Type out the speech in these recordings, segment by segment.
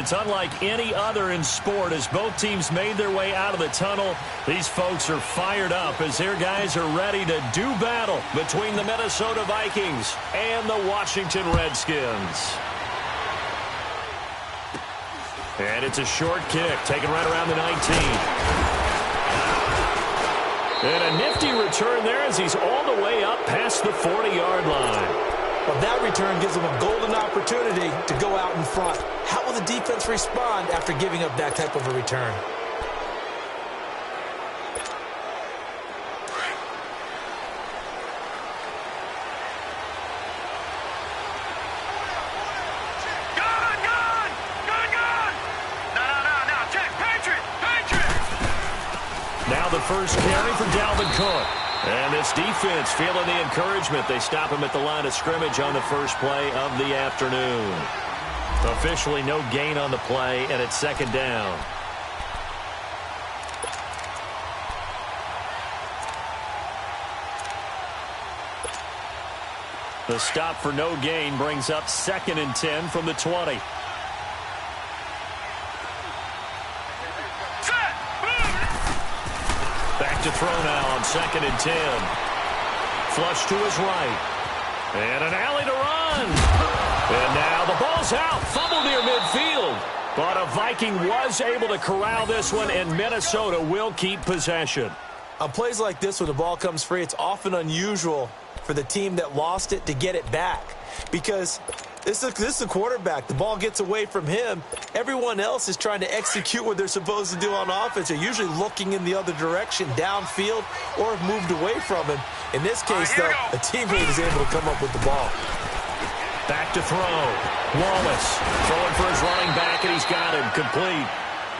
It's unlike any other in sport. As both teams made their way out of the tunnel, these folks are fired up as their guys are ready to do battle between the Minnesota Vikings and the Washington Redskins. And it's a short kick, taken right around the 19. And a nifty return there as he's all the way up past the 40-yard line. Well, that return gives them a golden opportunity to go out in front. How will the defense respond after giving up that type of a return? Now the first carry for Dalvin Cook. And this defense feeling the encouragement. They stop him at the line of scrimmage on the first play of the afternoon. Officially no gain on the play, and it's second down. The stop for no gain brings up 2nd and 10 from the 20. Back to throw now on 2nd and 10. Flush to his right. And an alley to run. And now the ball's out. Fumble near midfield. But a Viking was able to corral this one, and Minnesota will keep possession. On plays like this, when the ball comes free, it's often unusual for the team that lost it to get it back. Because this is a quarterback. The ball gets away from him. Everyone else is trying to execute what they're supposed to do on offense. They're usually looking in the other direction, downfield, or have moved away from him. In this case, though, a teammate is able to come up with the ball. Back to throw. Wallace throwing for his running back, and he's got him complete.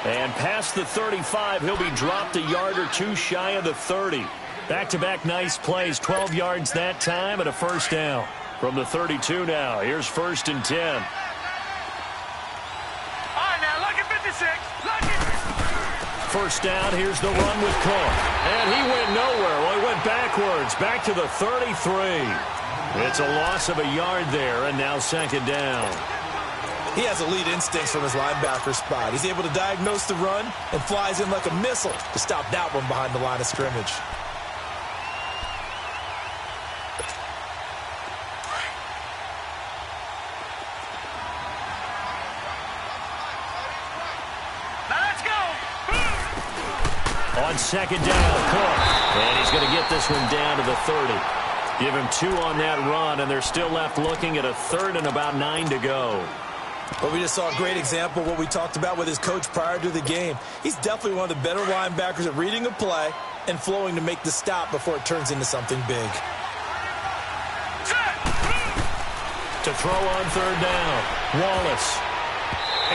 And past the 35, he'll be dropped a yard or two shy of the 30. Back-to-back nice plays, 12 yards that time, and a first down. From the 32 now, here's 1st and 10. All right, now, look at 56. Look at. First down, here's the run with Cook. And he went nowhere. Well, he went backwards, back to the 33. It's a loss of a yard there, and now 2nd down. He has elite instincts from his linebacker spot. He's able to diagnose the run and flies in like a missile to stop that one behind the line of scrimmage. On 2nd down, Cook. And he's going to get this one down to the 30. Give him 2 on that run, and they're still left looking at a 3rd and about 9 to go. But we just saw a great example of what we talked about with his coach prior to the game. He's definitely one of the better linebackers at reading a play and flowing to make the stop before it turns into something big. To throw on 3rd down, Wallace.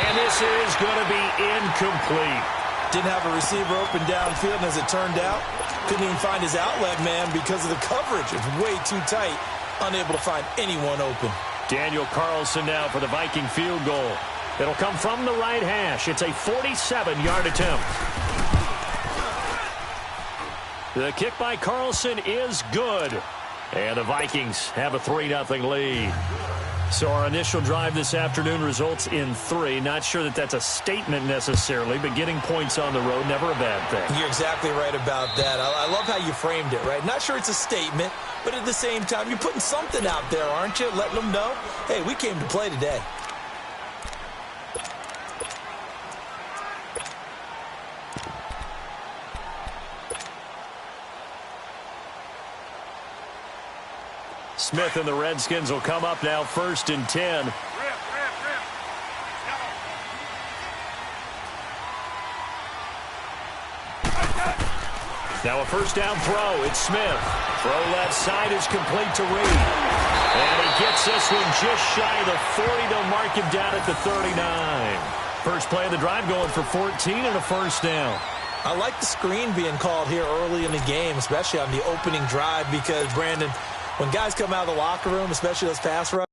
And this is going to be incomplete. Didn't have a receiver open downfield, and as it turned out, couldn't even find his outlet man because of the coverage. It's way too tight, unable to find anyone open. Daniel Carlson now for the Viking field goal. It'll come from the right hash. It's a 47-yard attempt. The kick by Carlson is good. And the Vikings have a 3-0 lead. So our initial drive this afternoon results in 3. Not sure that that's a statement necessarily, but getting points on the road, never a bad thing. You're exactly right about that. I love how you framed it, right? Not sure it's a statement, but at the same time, you're putting something out there, aren't you? Letting them know, hey, we came to play today. Smith and the Redskins will come up now 1st and 10. Now a first down throw. It's Smith. Throw left side is complete to Reed. And he gets this one just shy of the 40 to mark him down at the 39. First play of the drive going for 14 and a first down. I like the screen being called here early in the game, especially on the opening drive, because, Brandon, when guys come out of the locker room, especially those pass rush,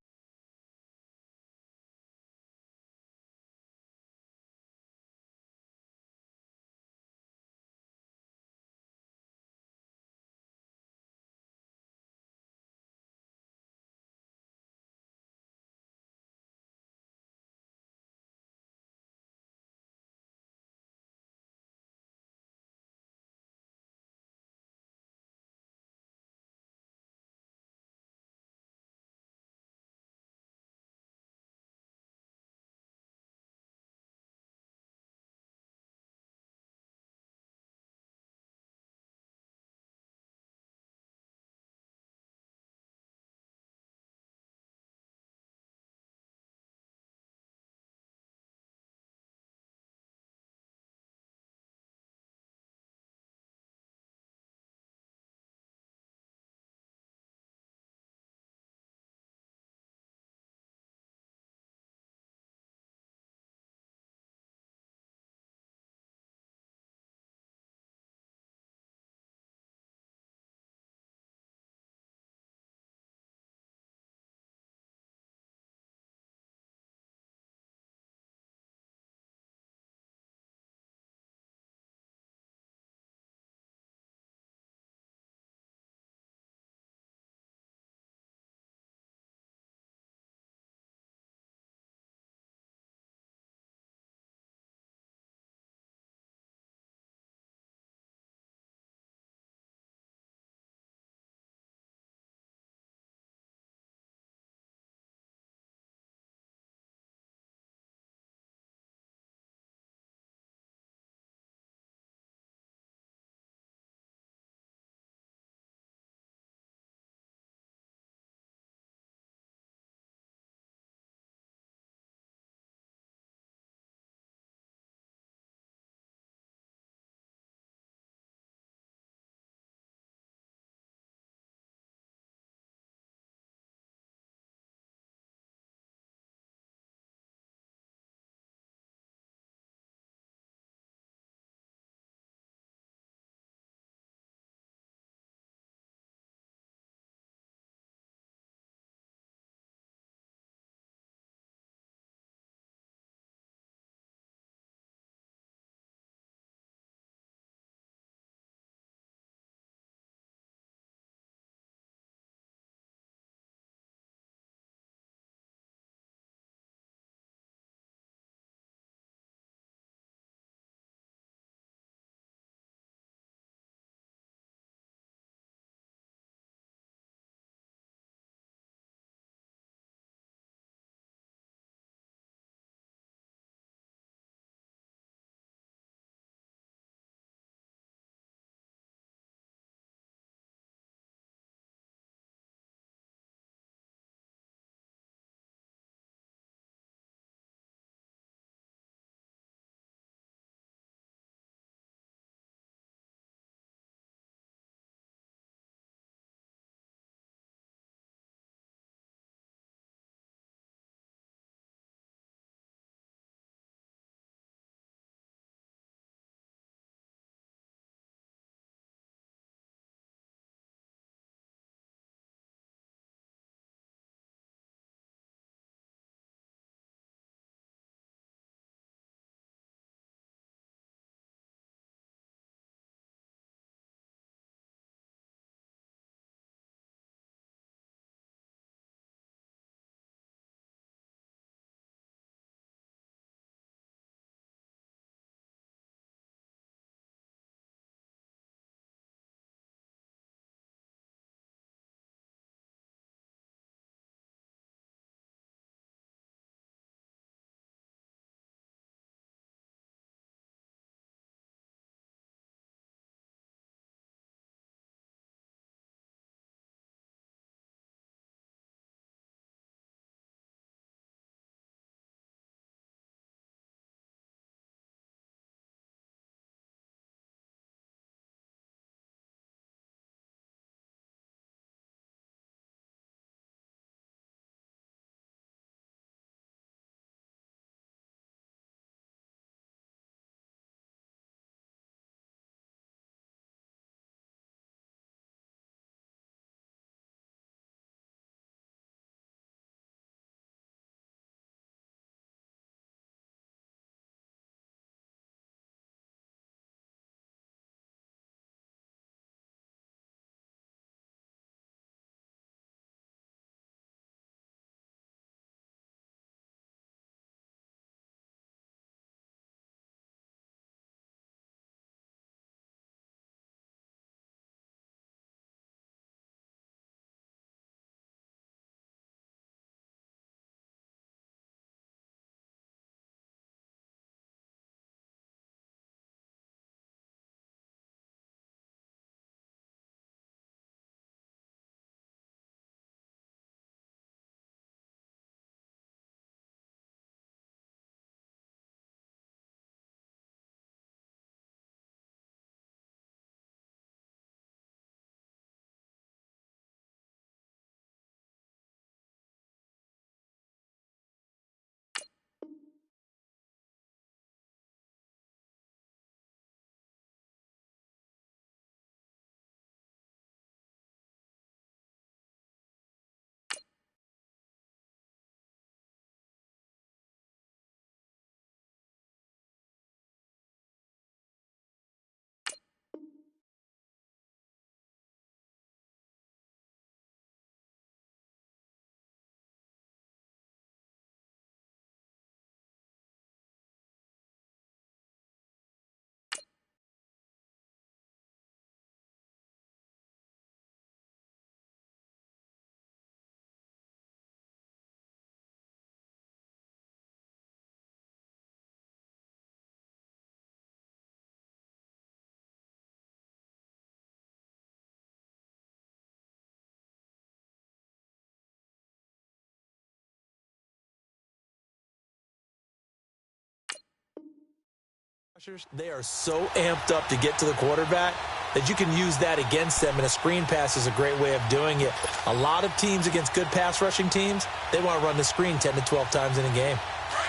They are so amped up to get to the quarterback that you can use that against them, and a screen pass is a great way of doing it. A lot of teams against good pass rushing teams, they want to run the screen 10 to 12 times in a game.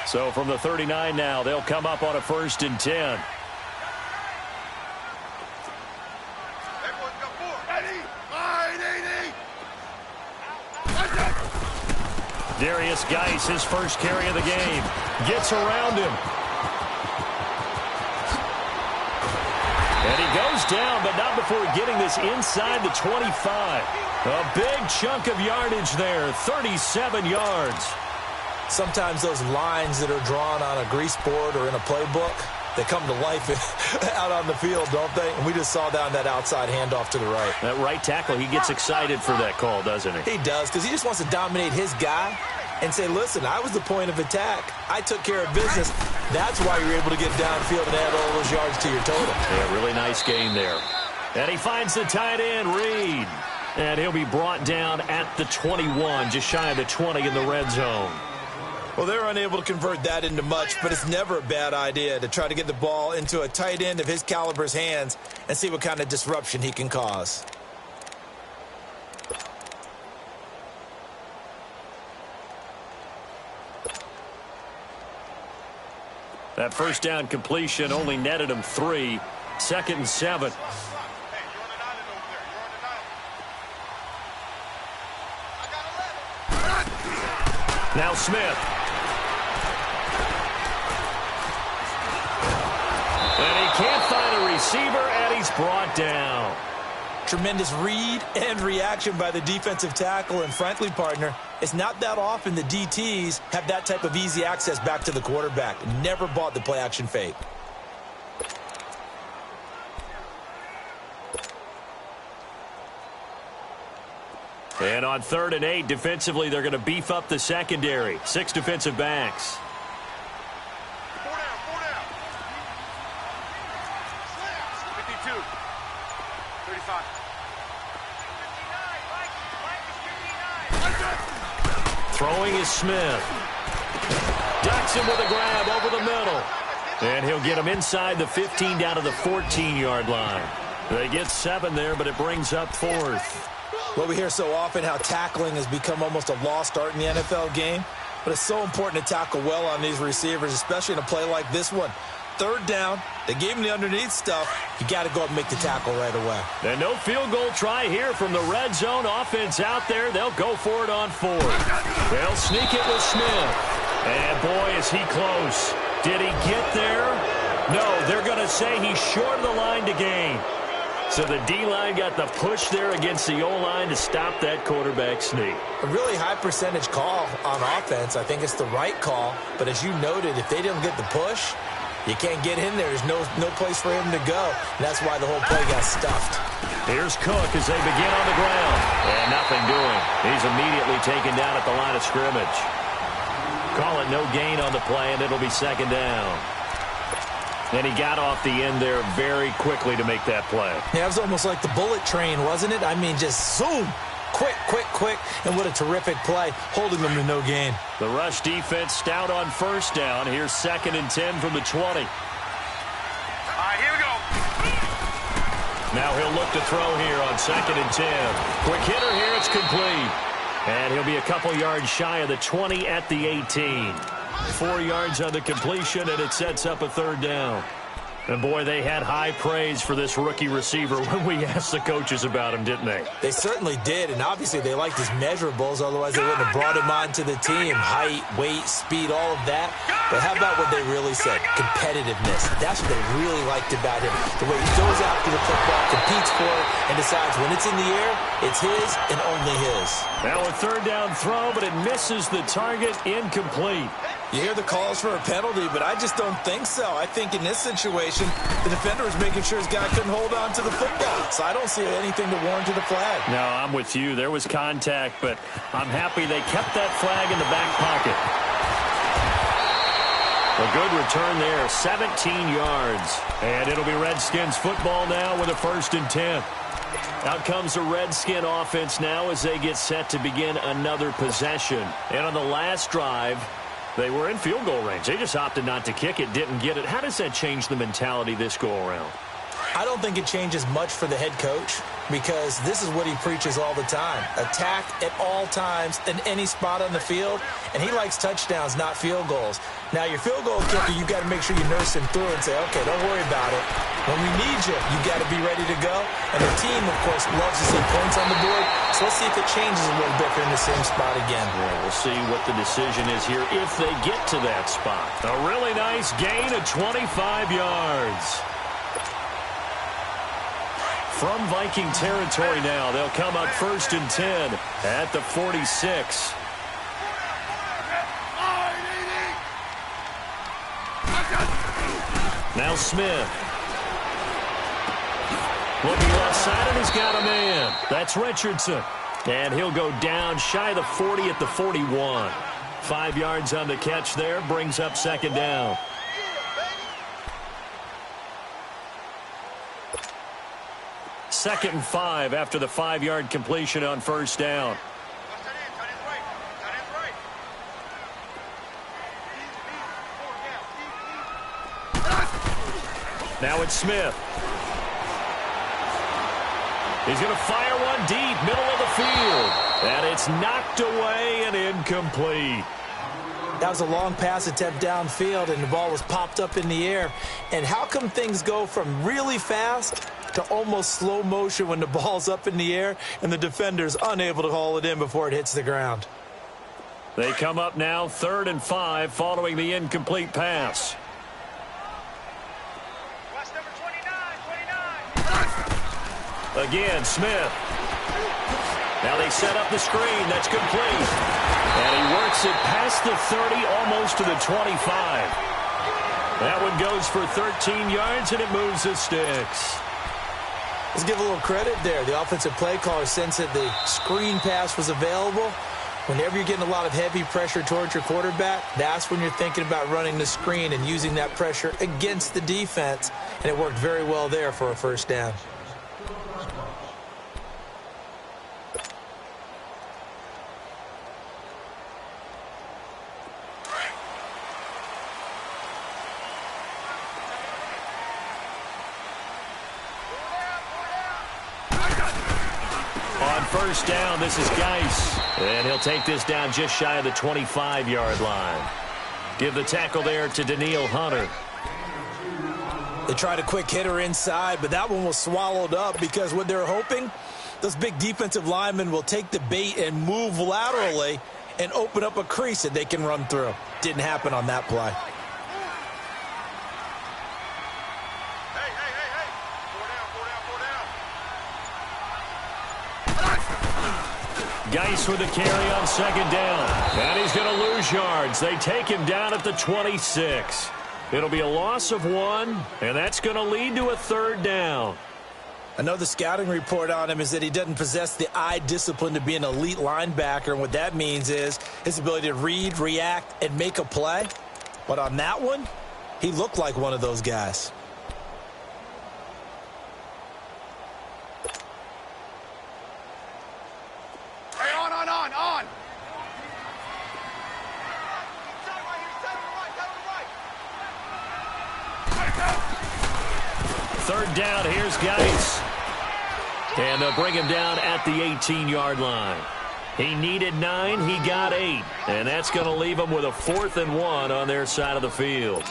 So from the 39 now, they'll come up on a 1st and 10. Darius Geis, his first carry of the game, gets around him. And he goes down, but not before getting this inside the 25. A big chunk of yardage there, 37 yards. Sometimes those lines that are drawn on a grease board or in a playbook, they come to life out on the field, don't they? And we just saw down that outside handoff to the right. That right tackle, he gets excited for that call, doesn't he? He does, because he just wants to dominate his guy and say, listen, I was the point of attack. I took care of business. That's why you're able to get downfield and add all those yards to your total. Yeah, really nice gain there. And he finds the tight end, Reed. And he'll be brought down at the 21, just shy of the 20 in the red zone. Well, they're unable to convert that into much, but it's never a bad idea to try to get the ball into a tight end of his caliber's hands and see what kind of disruption he can cause. That first down completion only netted him 3. 2nd and 7. Now Smith. And he can't find a receiver, and he's brought down. Tremendous read and reaction by the defensive tackle, and frankly, partner, it's not that often the DTs have that type of easy access back to the quarterback. Never bought the play-action fake. And on 3rd and 8, defensively, they're going to beef up the secondary. 6 defensive backs. 4 down. 52. 35. 59. Throwing is Smith. Ducks him with a grab over the middle. And he'll get him inside the 15 down to the 14-yard line. They get 7 there, but it brings up 4th. Well, we hear so often how tackling has become almost a lost art in the NFL game. But it's so important to tackle well on these receivers, especially in a play like this one. 3rd down, they gave him the underneath stuff. You got to go up and make the tackle right away. And no field goal try here from the red zone. Offense out there. They'll go for it on 4th. They'll sneak it with Smith. And boy, is he close. Did he get there? No, they're going to say he's short of the line to gain. So the D-line got the push there against the O-line to stop that quarterback sneak. A really high percentage call on offense. I think it's the right call. But as you noted, if they didn't get the push, you can't get in there. There's no place for him to go. And that's why the whole play got stuffed. Here's Cook as they begin on the ground. And nothing doing. He's immediately taken down at the line of scrimmage. Call it no gain on the play, and it'll be 2nd down. And he got off the end there very quickly to make that play. Yeah, it was almost like the bullet train, wasn't it? I mean, just zoom. Quick. And what a terrific play, holding them to no gain. The rush defense stout on 1st down. Here's 2nd and 10 from the 20. All right, here we go. Now he'll look to throw here on 2nd and 10. Quick hitter here, it's complete. And he'll be a couple yards shy of the 20 at the 18. 4 yards on the completion, and it sets up a 3rd down. And, boy, they had high praise for this rookie receiver when we asked the coaches about him, didn't they? They certainly did, and obviously they liked his measurables, otherwise they wouldn't have brought him onto the team. Height, weight, speed, all of that. But how about what they really said? Competitiveness. That's what they really liked about him. The way he goes after the football, competes for it, and decides when it's in the air, it's his and only his. Now a 3rd down throw, but it misses the target, incomplete. You hear the calls for a penalty, but I just don't think so. I think in this situation, the defender was making sure his guy couldn't hold on to the football. So I don't see anything to warrant a flag. No, I'm with you. There was contact, but I'm happy they kept that flag in the back pocket. A good return there, 17 yards. And it'll be Redskins football now with a 1st and 10. Out comes the Redskin offense now as they get set to begin another possession. And on the last drive, They were in field goal range. They just opted not to kick it, didn't get it. How does that change the mentality this go-around? I don't think it changes much for the head coach because this is what he preaches all the time. Attack at all times in any spot on the field, and he likes touchdowns, not field goals. Now, your field goal kicker, you got to make sure you nurse him through and say, okay, don't worry about it. When we need you, you got to be ready to go. And the team, of course, loves to see points on the board. So let's see if it changes a little bit. They're in the same spot again. Yeah, we'll see what the decision is here if they get to that spot. A really nice gain of 25 yards. From Viking territory now, they'll come up 1st and 10 at the 46. Now Smith. Looking left side, and he's got a man. That's Richardson. And he'll go down shy of the 40 at the 41. 5 yards on the catch there, brings up 2nd down. Second and 5 after the 5-yard completion on 1st down. Now it's Smith. He's going to fire one deep, middle of the field. And it's knocked away and incomplete. That was a long pass attempt downfield, and the ball was popped up in the air. And how come things go from really fast to almost slow motion when the ball's up in the air and the defender's unable to haul it in before it hits the ground? They come up now 3rd and 5 following the incomplete pass. Again, Smith. Now they set up the screen. That's complete. And he works it past the 30, almost to the 25. That one goes for 13 yards, and it moves the sticks. Let's give a little credit there. The offensive play caller sensed that the screen pass was available. Whenever you're getting a lot of heavy pressure towards your quarterback, that's when you're thinking about running the screen and using that pressure against the defense. And it worked very well there for a 1st down. On 1st down, this is Geis. And he'll take this down just shy of the 25-yard line. Give the tackle there to Daniil Hunter. They tried a quick hitter inside, but that one was swallowed up because what they're hoping, those big defensive linemen will take the bait and move laterally and open up a crease that they can run through. Didn't happen on that play. Geis with a carry on 2nd down. And he's going to lose yards. They take him down at the 26. It'll be a loss of 1, and that's going to lead to a 3rd down. Another scouting report on him is that he doesn't possess the eye discipline to be an elite linebacker. And what that means is his ability to read, react, and make a play. But on that one, he looked like one of those guys. On. 3rd down, here's Geis. And they'll bring him down at the 18-yard line. He needed 9, he got 8. And that's going to leave him with a 4th and 1 on their side of the field.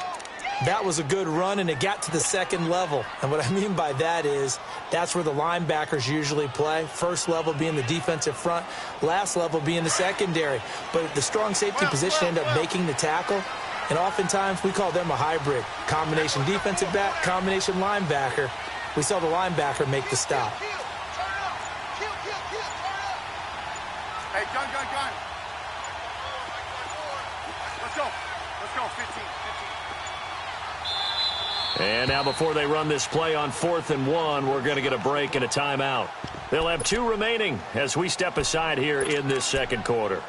That was a good run, and it got to the 2nd level. And what I mean by that is that's where the linebackers usually play. 1st level being the defensive front, last level being the secondary. But the strong safety position ended up making the tackle. And oftentimes we call them a hybrid. Combination defensive back, combination linebacker. We saw the linebacker make the stop. Hey, gun. Let's go, 15. And now before they run this play on 4th and 1, we're going to get a break and a timeout. They'll have 2 remaining as we step aside here in this 2nd quarter.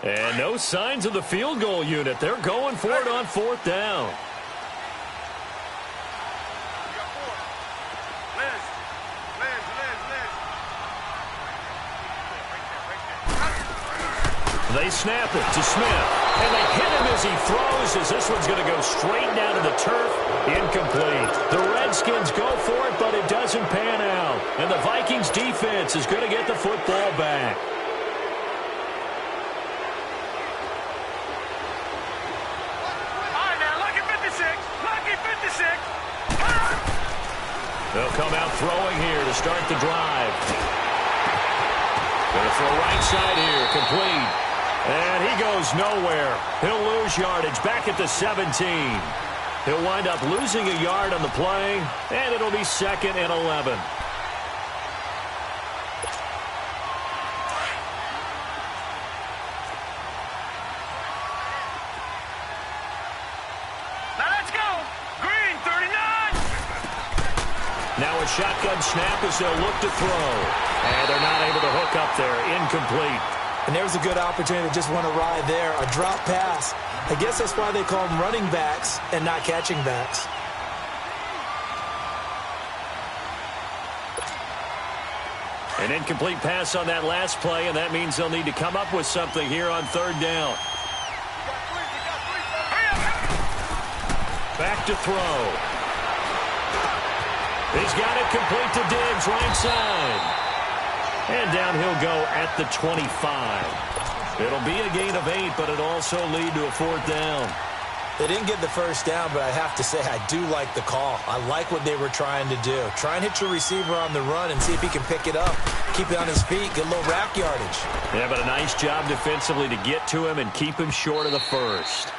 And no signs of the field goal unit. They're going for it on 4th down. They snap it to Smith, and they hit him as he throws, as this one's going to go straight down to the turf. Incomplete. The Redskins go for it, but it doesn't pan out. And the Vikings defense is going to get the football back. All right, now, lucky 56. Lucky 56. They'll come out throwing here to start the drive. Going to throw right side here, complete. And he goes nowhere. He'll lose yardage back at the 17. He'll wind up losing a yard on the play, and it'll be 2nd and 11. Now let's go. Green, 39. Now a shotgun snap as they'll look to throw. And they're not able to hook up there. Incomplete. And there's a good opportunity to just want to ride there. A drop pass. I guess that's why they call them running backs and not catching backs. An incomplete pass on that last play, and that means they'll need to come up with something here on 3rd down. Back to throw. He's got it complete to Diggs, right side. And down he'll go at the 25. It'll be a gain of 8, but it'll also lead to a 4th down. They didn't get the first down, but I have to say I do like the call. I like what they were trying to do. Try and hit your receiver on the run and see if he can pick it up. Keep it on his feet, get a little rack yardage. Yeah, but a nice job defensively to get to him and keep him short of the first.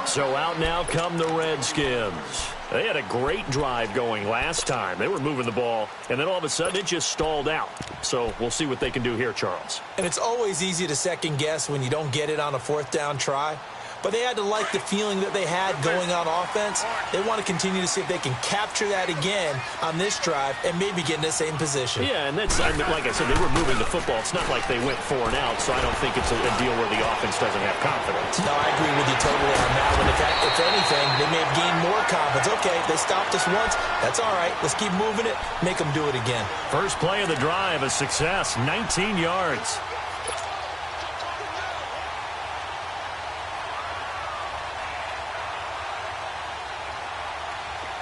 So out now come the Redskins. They had a great drive going last time. They were moving the ball, and then all of a sudden it just stalled out. So we'll see what they can do here, Charles. And it's always easy to second guess when you don't get it on a 4th down try. But they had to like the feeling that they had going on offense. They want to continue to see if they can capture that again on this drive and maybe get in the same position. Yeah, and that's, like I said, they were moving the football. It's not like they went 4 and out, so I don't think it's a deal where the offense doesn't have confidence. No, I agree with you totally on that one. If anything, they may have gained more confidence. Okay, they stopped us once. That's all right. Let's keep moving it. Make them do it again. First play of the drive, a success, 19 yards.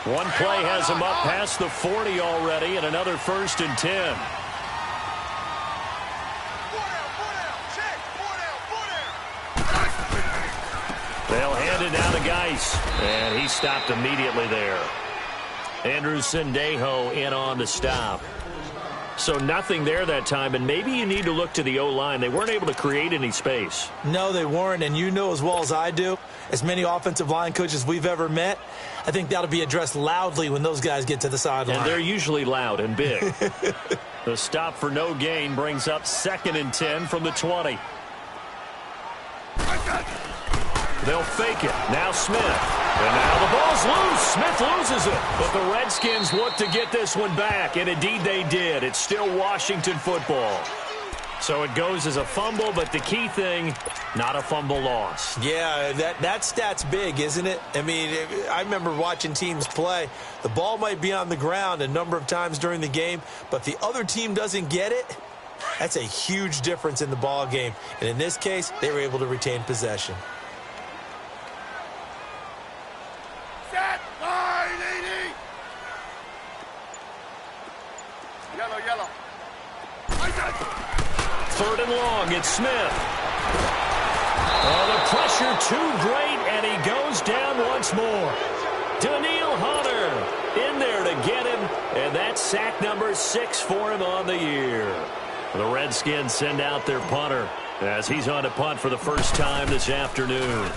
One play has him up past the 40 already, and another 1st and 10. They'll hand it down to Geis, and he stopped immediately there. Andrew Sendejo in on the stop. So nothing there that time, and maybe you need to look to the O-line. They weren't able to create any space. No, they weren't, and you know as well as I do, as many offensive line coaches we've ever met, I think that'll be addressed loudly when those guys get to the sideline. And they're usually loud and big. The stop for no gain brings up 2nd and 10 from the 20. They'll fake it. Now Smith. And now the ball's loose. Smith loses it. But the Redskins look to get this one back, and indeed they did. It's still Washington football. So it goes as a fumble, but the key thing, not a fumble loss. Yeah, that stat's big, isn't it? I mean, I remember watching teams play. The ball might be on the ground a number of times during the game, but the other team doesn't get it. That's a huge difference in the ball game. And in this case, they were able to retain possession. Set. Line 80. Yellow. 3rd and long, it's Smith. Oh, the pressure too great, and he goes down once more. Daniil Hunter in there to get him, and that's sack number 6 for him on the year. The Redskins send out their punter as he's on to punt for the first time this afternoon.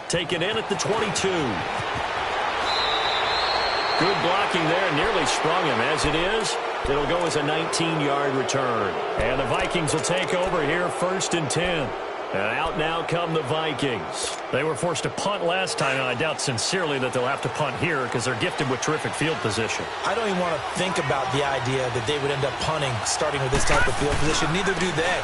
Taken in at the 22. Good blocking there, nearly sprung him. As it is, it'll go as a 19-yard return. And the Vikings will take over here 1st and 10. And out now come the Vikings. They were forced to punt last time, and I doubt sincerely that they'll have to punt here because they're gifted with terrific field position. I don't even want to think about the idea that they would end up punting starting with this type of field position. Neither do they.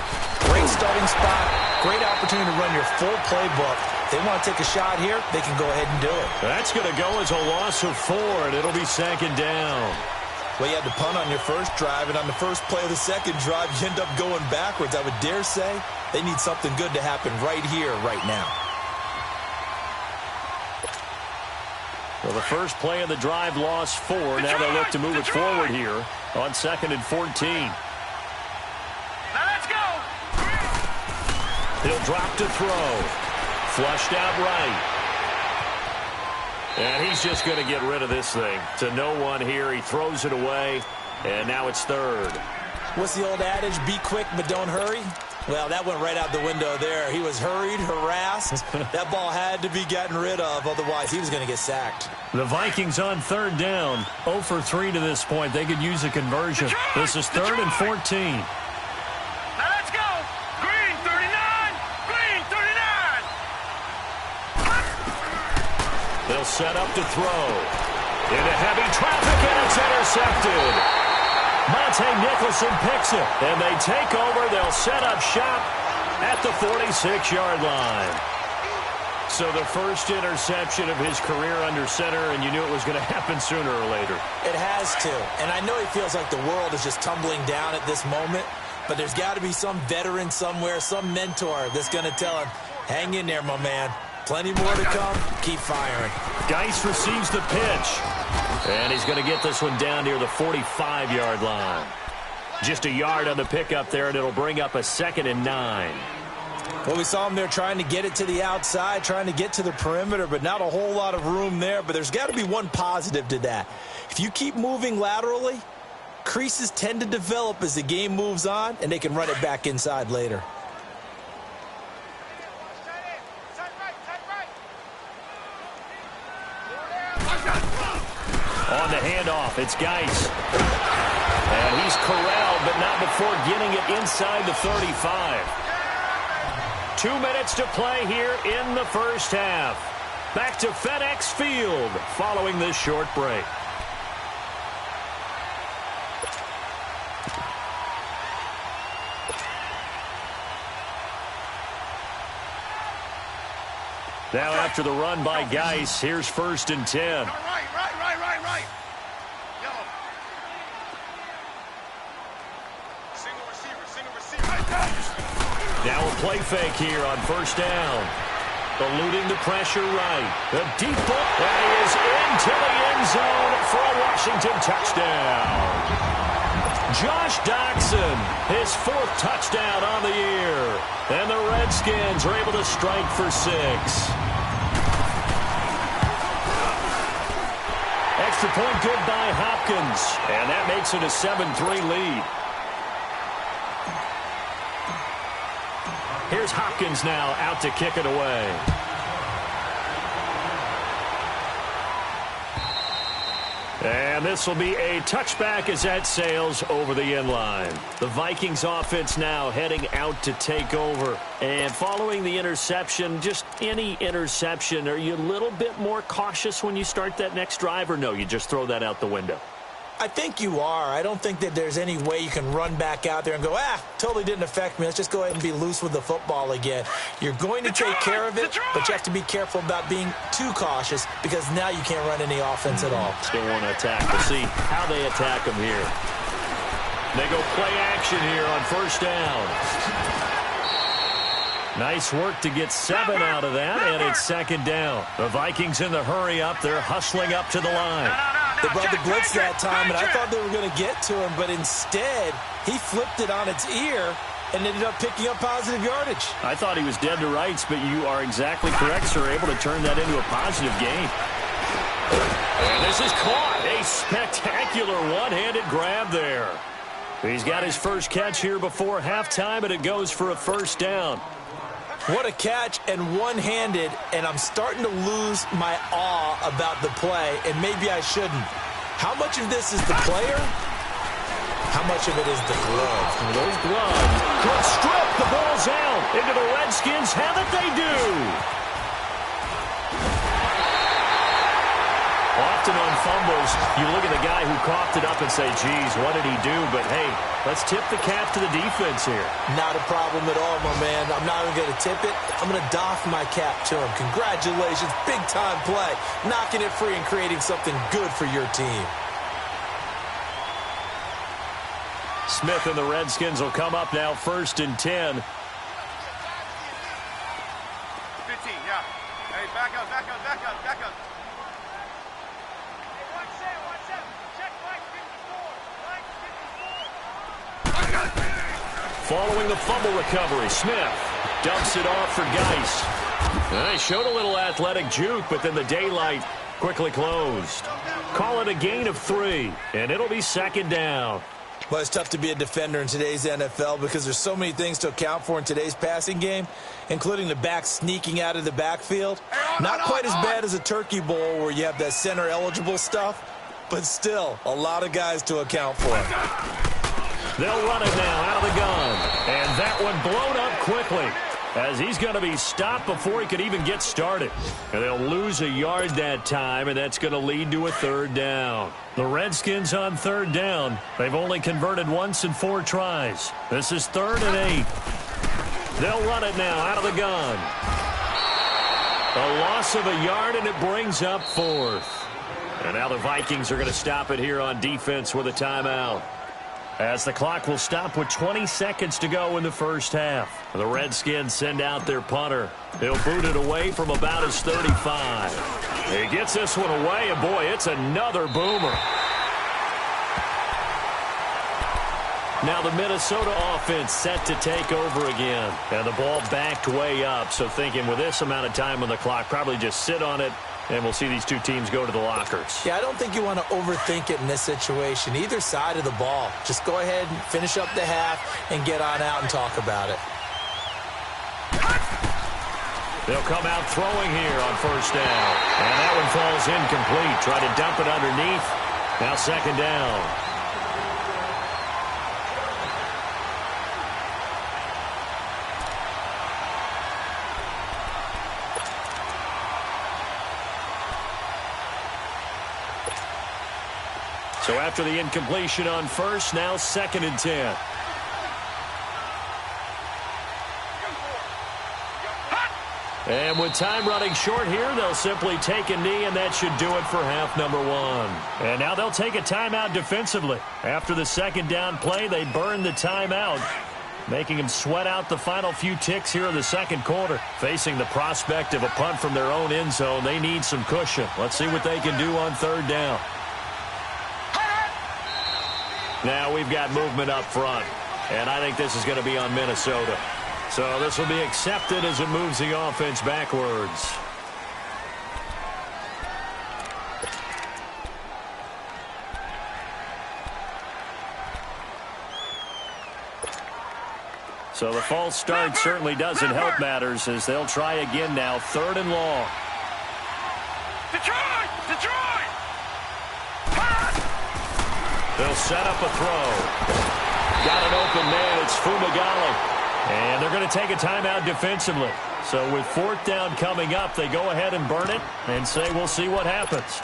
Great starting spot, great opportunity to run your full playbook. If they want to take a shot here, they can go ahead and do it. That's going to go as a loss of 4, and it'll be 2nd down. Well, you had to punt on your first drive, and on the first play of the second drive, you end up going backwards. I would dare say they need something good to happen right here, right now. Well, the first play of the drive lost 4. Now they look to move it forward here on 2nd and 14. Now let's go. He'll drop to throw. Flushed out right. And he's just going to get rid of this thing. To no one here. He throws it away. And now it's 3rd. What's the old adage? Be quick, but don't hurry. Well, that went right out the window there. He was hurried, harassed. That ball had to be gotten rid of. Otherwise, he was going to get sacked. The Vikings on 3rd down. 0 for 3 to this point. They could use a conversion. This is 3rd and 14. Now let's go. Green 39. Green 39. They'll set up to throw. Into heavy traffic, and it's intercepted. Monte Nicholson picks it, and they take over. They'll set up shop at the 46-yard line. So the first interception of his career under center, and you knew it was going to happen sooner or later. It has to. And I know he feels like the world is just tumbling down at this moment, but there's got to be some veteran somewhere, some mentor that's going to tell him, hang in there, my man. Plenty more to come. Keep firing. Geis receives the pitch. And he's going to get this one down near the 45-yard line. Just a yard on the pickup there, and it'll bring up a 2nd and 9. Well, we saw him there trying to get it to the outside, trying to get to the perimeter, but not a whole lot of room there. But there's got to be one positive to that. If you keep moving laterally, creases tend to develop as the game moves on, and they can run it back inside later. On the handoff, it's Geis. And he's corralled, but not before getting it inside the 35. 2 minutes to play here in the first half. Back to FedEx Field following this short break. Now after the run by Geis, here's 1st and 10. Right. Yellow. Single receiver. Now a play fake here on 1st down. Eluding the pressure right. The deep ball. And he is into the end zone for a Washington touchdown. Josh Doxson, his 4th touchdown on the year. And the Redskins are able to strike for 6. Extra point good by Hopkins. And that makes it a 7-3 lead. Here's Hopkins now out to kick it away. And this will be a touchback as that sails over the end line. The Vikings offense now heading out to take over. And following the interception, just any interception, are you a little bit more cautious when you start that next drive, or no, you just throw that out the window? I think you are. I don't think that there's any way you can run back out there and go, totally didn't affect me. Let's just go ahead and be loose with the football again. You're going to take care of it, but you have to be careful about being too cautious because now you can't run any offense at all. Still want to attack. We'll see how they attack them here. They go play action here on 1st down. Nice work to get 7 out of that, and it's 2nd down. The Vikings in the hurry up. They're hustling up to the line. They brought the blitz that time, and I thought they were going to get to him, but instead, he flipped it on its ear and ended up picking up positive yardage. I thought he was dead to rights, but you are exactly correct, sir. Able to turn that into a positive gain. And this is caught. A spectacular one-handed grab there. He's got his first catch here before halftime, and it goes for a 1st down. What a catch, and one-handed, and I'm starting to lose my awe about the play, and maybe I shouldn't. How much of this is the player? How much of it is the glove? Those gloves could strip. The ball's out. Into the Redskins. Have it, they do. Often on fumbles, you look at the guy who coughed it up and say, geez, what did he do? But, hey, let's tip the cap to the defense here. Not a problem at all, my man. I'm not even going to tip it. I'm going to doff my cap to him. Congratulations. Big-time play. Knocking it free and creating something good for your team. Smith and the Redskins will come up now 1st and 10. 15, yeah. Hey, back up. Following the fumble recovery, Smith dumps it off for Geis. He showed a little athletic juke, but then the daylight quickly closed. Call it a gain of 3, and it'll be 2nd down. Well, it's tough to be a defender in today's NFL because there's so many things to account for in today's passing game, including the back sneaking out of the backfield. Not quite as bad as a turkey bowl where you have that center-eligible stuff, but still a lot of guys to account for. They'll run it now out of the gun, and that one blown up quickly as he's going to be stopped before he could even get started. And they'll lose a yard that time, and that's going to lead to a 3rd down. The Redskins on 3rd down. They've only converted once in 4 tries. This is 3rd and 8. They'll run it now out of the gun. A loss of a yard, and it brings up 4th. And now the Vikings are going to stop it here on defense with a timeout, as the clock will stop with 20 seconds to go in the first half. The Redskins send out their punter. He'll boot it away from about his 35. He gets this one away, and boy, it's another boomer. Now the Minnesota offense set to take over again. And the ball backed way up, so thinking with this amount of time on the clock, probably just sit on it, and we'll see these two teams go to the lockers. Yeah, I don't think you want to overthink it in this situation. Either side of the ball. Just go ahead and finish up the half and get on out and talk about it. They'll come out throwing here on 1st down. And that one falls incomplete. Try to dump it underneath. Now 2nd down. So after the incompletion on 1st, now 2nd and 10. And with time running short here, they'll simply take a knee, and that should do it for half number 1. And now they'll take a timeout defensively. After the 2nd down play, they burn the timeout, making them sweat out the final few ticks here in the 2nd quarter. Facing the prospect of a punt from their own end zone, they need some cushion. Let's see what they can do on 3rd down. Now we've got movement up front, and I think this is going to be on Minnesota. So this will be accepted as it moves the offense backwards. So the false start certainly doesn't help matters as they'll try again now, 3rd and long. Detroit! They'll set up a throw. Got an open man. It's Fumagalli. And they're going to take a timeout defensively. So with 4th down coming up, they go ahead and burn it and say we'll see what happens.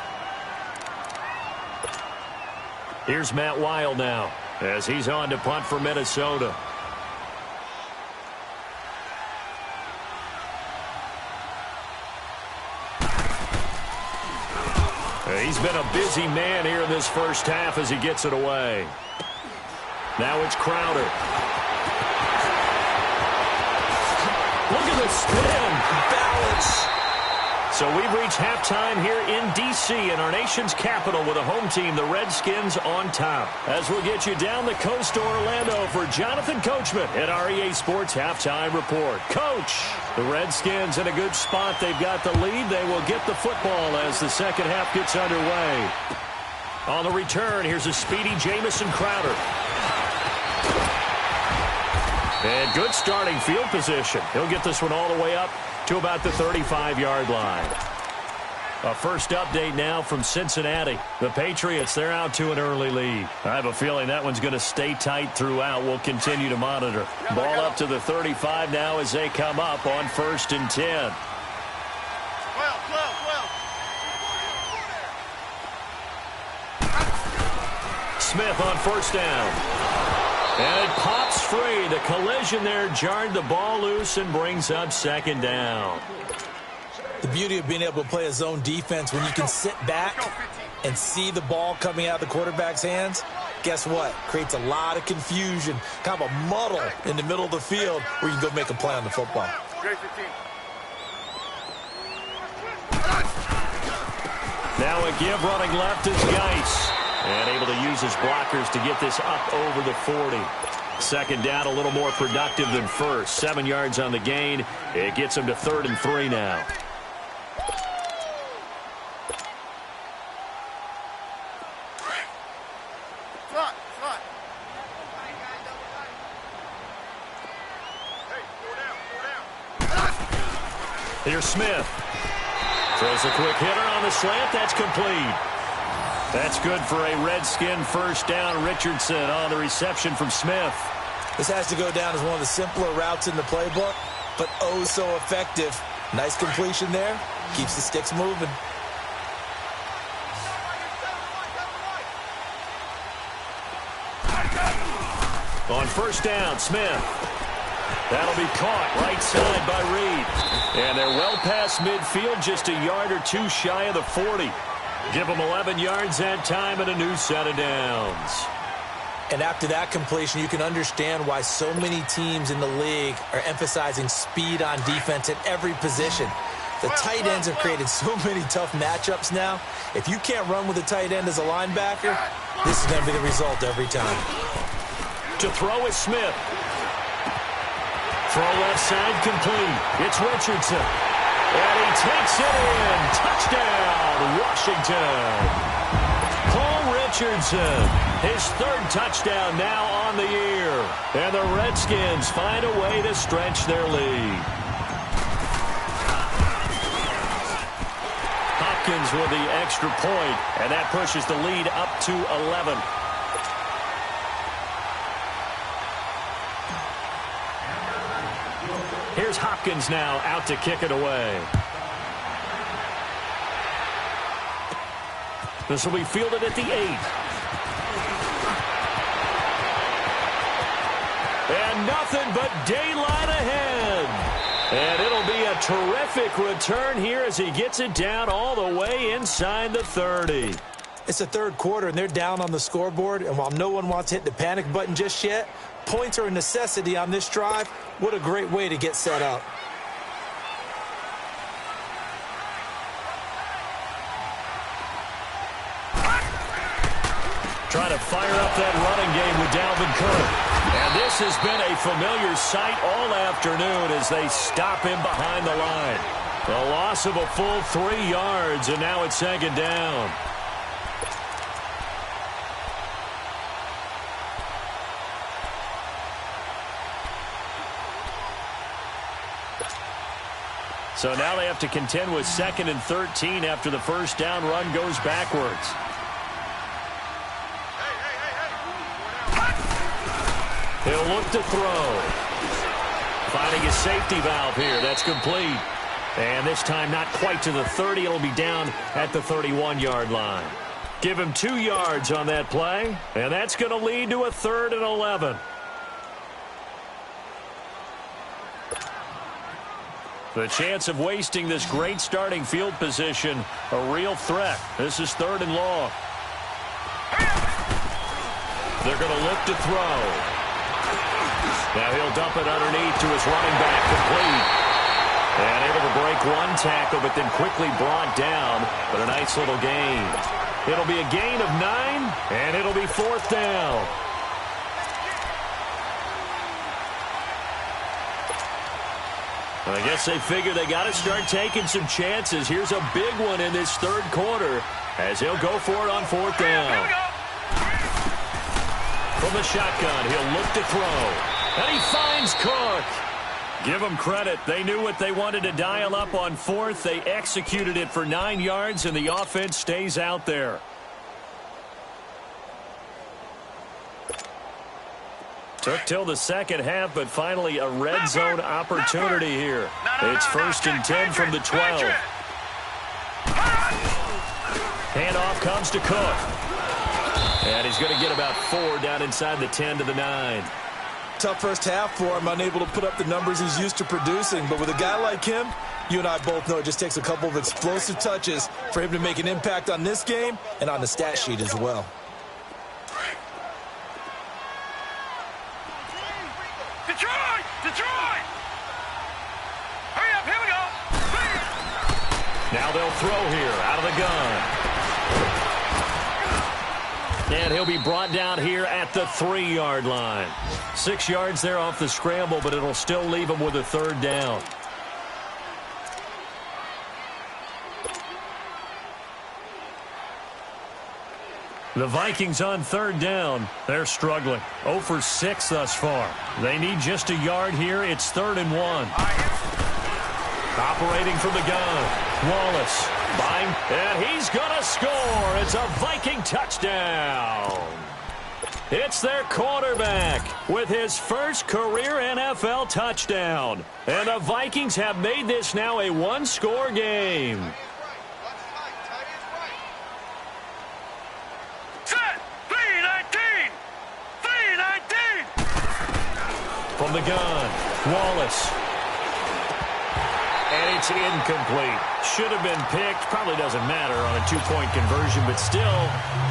Here's Matt Weil now as he's on to punt for Minnesota. He's been a busy man here in this first half as he gets it away. Now it's Crowder. Look at the spin. Balance. So we've reached halftime here in D.C. in our nation's capital with a home team, the Redskins, on top. As we'll get you down the coast to Orlando for Jonathan Coachman at our EA Sports Halftime Report. Coach, the Redskins in a good spot. They've got the lead. They will get the football as the second half gets underway. On the return, here's a speedy Jamison Crowder. And good starting field position. He'll get this one all the way up to about the 35-yard line. A first update now from Cincinnati. The Patriots, they're out to an early lead. I have a feeling that one's going to stay tight throughout. We'll continue to monitor. Ball up to the 35 now as they come up on 1st and 10. Smith on 1st down. And it pops free. The collision there jarred the ball loose and brings up 2nd down. The beauty of being able to play a zone defense when you can sit back and see the ball coming out of the quarterback's hands, guess what? Creates a lot of confusion, kind of a muddle in the middle of the field where you can go make a play on the football. Now a give running left is Geis. And able to use his blockers to get this up over the 40. 2nd down, a little more productive than first. 7 yards on the gain. It gets him to 3rd and 3 now. Here's Smith. Throws a quick hitter on the slant. That's complete. That's good for a Redskin 1st down. Richardson on the reception from Smith. This has to go down as one of the simpler routes in the playbook, but oh so effective. Nice completion there. Keeps the sticks moving. On 1st down, Smith. That'll be caught right side by Reed. And they're well past midfield, just a yard or two shy of the 40. Give them 11 yards that time and a new set of downs. And after that completion, you can understand why so many teams in the league are emphasizing speed on defense at every position. The tight ends have created so many tough matchups now. If you can't run with a tight end as a linebacker, this is going to be the result every time. To throw is Smith. Throw left side complete. It's Richardson. And he takes it in. Touchdown, Washington. Paul Richardson, his 3rd touchdown now on the year. And the Redskins find a way to stretch their lead. Hopkins with the extra point, and that pushes the lead up to 11. Here's Hopkins now out to kick it away. This will be fielded at the 8. And nothing but daylight ahead. And it'll be a terrific return here as he gets it down all the way inside the 30. It's the 3rd quarter, and they're down on the scoreboard. And while no one wants to hit the panic button just yet, points are a necessity on this drive. What a great way to get set up. Trying to fire up that running game with Dalvin Cook. And this has been a familiar sight all afternoon as they stop him behind the line. A loss of a full 3 yards, and now it's 2nd down. So now they have to contend with 2nd and 13 after the 1st down run goes backwards. He'll look to throw. Finding his safety valve here. That's complete. And this time not quite to the 30. It'll be down at the 31-yard line. Give him 2 yards on that play. And that's going to lead to a 3rd and 11. The chance of wasting this great starting field position, a real threat. This is 3rd and long. They're going to look to throw. Now he'll dump it underneath to his running back, complete. And able to break one tackle, but then quickly brought down. But a nice little gain. It'll be a gain of 9, and it'll be 4th down. I guess they figure they got to start taking some chances. Here's a big one in this 3rd quarter as he'll go for it on 4th down. From the shotgun, he'll look to throw. And he finds Cook. Give them credit. They knew what they wanted to dial up on fourth. They executed it for 9 yards, and the offense stays out there. Took till the second half, but finally a red zone opportunity here. It's 1st and 10 from the 12. Handoff comes to Cook. And he's going to get about 4 down inside the 10 to the 9. Tough first half for him, unable to put up the numbers he's used to producing. But with a guy like him, you and I both know it just takes a couple of explosive touches for him to make an impact on this game and on the stat sheet as well. Detroit! Detroit! Hurry up, here we go! Now they'll throw here out of the gun. And he'll be brought down here at the 3-yard line. 6 yards there off the scramble, but it'll still leave him with a 3rd down. The Vikings on 3rd down. They're struggling. 0 for 6 thus far. They need just a yard here. It's 3rd and 1. Operating from the gun. Wallace. Buying, and he's going to score. It's a Viking touchdown. It's their quarterback with his first career NFL touchdown. And the Vikings have made this now a 1-score game. Set! 3-19! 3-19! From the gun, Wallace. And it's incomplete. Should have been picked. Probably doesn't matter on a 2-point conversion, but still,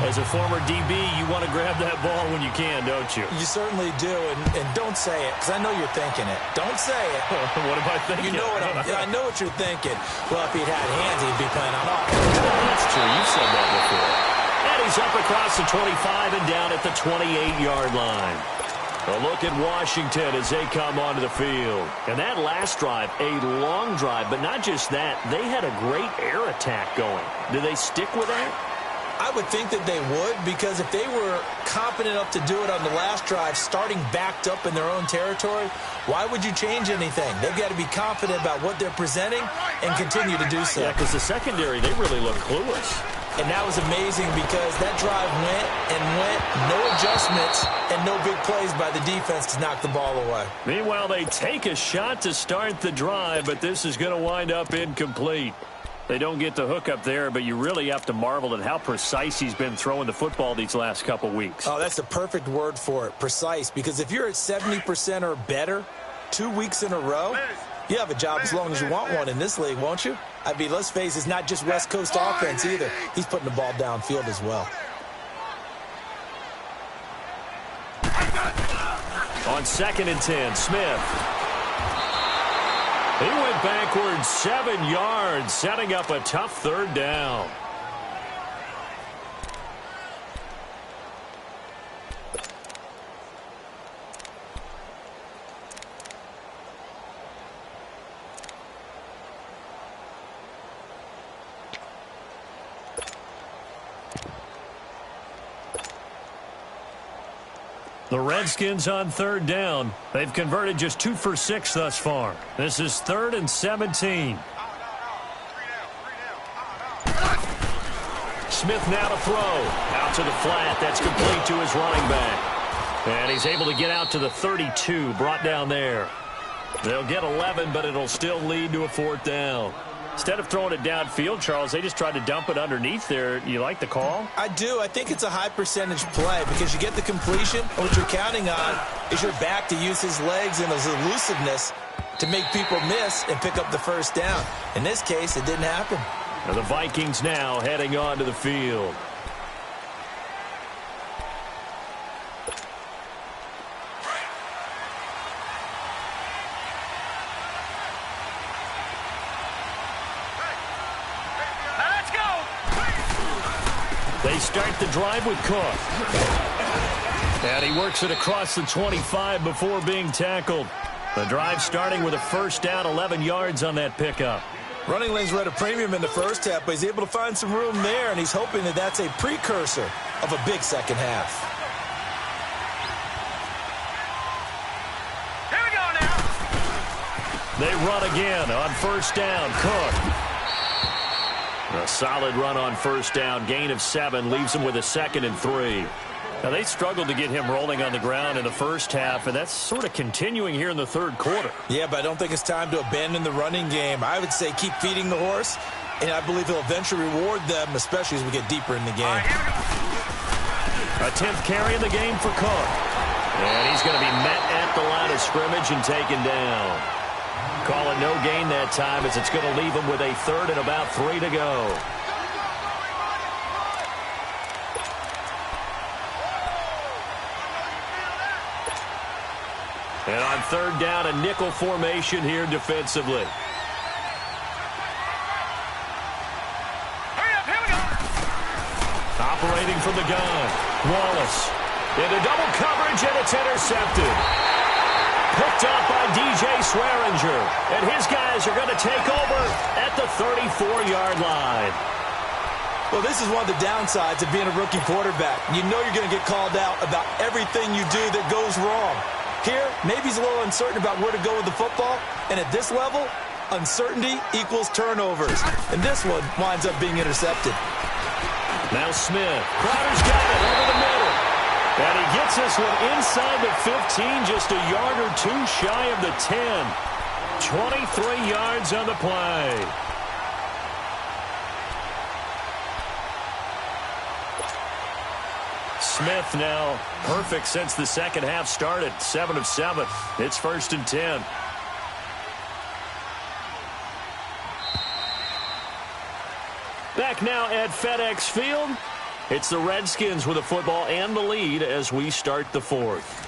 as a former DB, you want to grab that ball when you can, don't you? You certainly do, and don't say it, because I know you're thinking it. Don't say it. What am I thinking? You know what I know what you're thinking. Well, if he'd had hands, he'd be playing on offense. That's true. You've said that before. And he's up across the 25 and down at the 28-yard line. A look at Washington as they come onto the field. And that last drive, a long drive, but not just that. They had a great air attack going. Do they stick with that? I would think that they would, because if they were competent enough to do it on the last drive, starting backed up in their own territory, why would you change anything? They've got to be confident about what they're presenting and continue to do so. Yeah, because the secondary, they really look clueless. And that was amazing because that drive went and went, no adjustments, and no big plays by the defense to knock the ball away. Meanwhile, they take a shot to start the drive, but this is going to wind up incomplete. They don't get the hook up there, but you really have to marvel at how precise he's been throwing the football these last couple weeks. Oh, that's the perfect word for it, precise, because if you're at 70% or better 2 weeks in a row, you have a job as long as you want one in this league, won't you? I mean, let's face it, it's not just West Coast offense either. He's putting the ball downfield as well. On 2nd and 10, Smith. He went backwards 7 yards, setting up a tough 3rd down. The Redskins on 3rd down. They've converted just 2 for 6 thus far. This is 3rd and 17. Smith now to throw. Out to the flat. That's complete to his running back. And he's able to get out to the 32. Brought down there. They'll get 11, but it'll still lead to a 4th down. Instead of throwing it downfield, Charles, they just tried to dump it underneath there. You like the call? I do. I think it's a high percentage play because you get the completion. What you're counting on is your back to use his legs and his elusiveness to make people miss and pick up the 1st down. In this case, it didn't happen. And the Vikings now heading onto the field. They start the drive with Cook. And he works it across the 25 before being tackled. The drive starting with a 1st down, 11 yards on that pickup. Running lanes were at a premium in the first half, but he's able to find some room there, and he's hoping that that's a precursor of a big second half. Here we go now. They run again on first down. Cook. A solid run on first down. Gain of 7 leaves them with a 2nd and 3. Now, they struggled to get him rolling on the ground in the first half, and that's sort of continuing here in the third quarter. Yeah, but I don't think it's time to abandon the running game. I would say keep feeding the horse, and I believe he'll eventually reward them, especially as we get deeper in the game. A 10th carry in the game for Cook. And he's going to be met at the line of scrimmage and taken down. Call it no gain that time as it's going to leave him with a 3rd and about 3 to go. And on 3rd down, a nickel formation here defensively. Hurry up, here we go. Operating from the gun. Wallace into double coverage, and it's intercepted. Picked up by DJ Swearinger. And his guys are going to take over at the 34-yard line. Well, this is one of the downsides of being a rookie quarterback. You know you're going to get called out about everything you do that goes wrong. Here, maybe he's a little uncertain about where to go with the football. And at this level, uncertainty equals turnovers. And this one winds up being intercepted. Now Smith. Crowder's got it over the middle. And he gets this one inside the 15, just a yard or 2 shy of the 10. 23 yards on the play. Smith now perfect since the second half started. 7 of 7. It's 1st and 10. Back now at FedEx Field. It's the Redskins with the football and the lead as we start the 4th.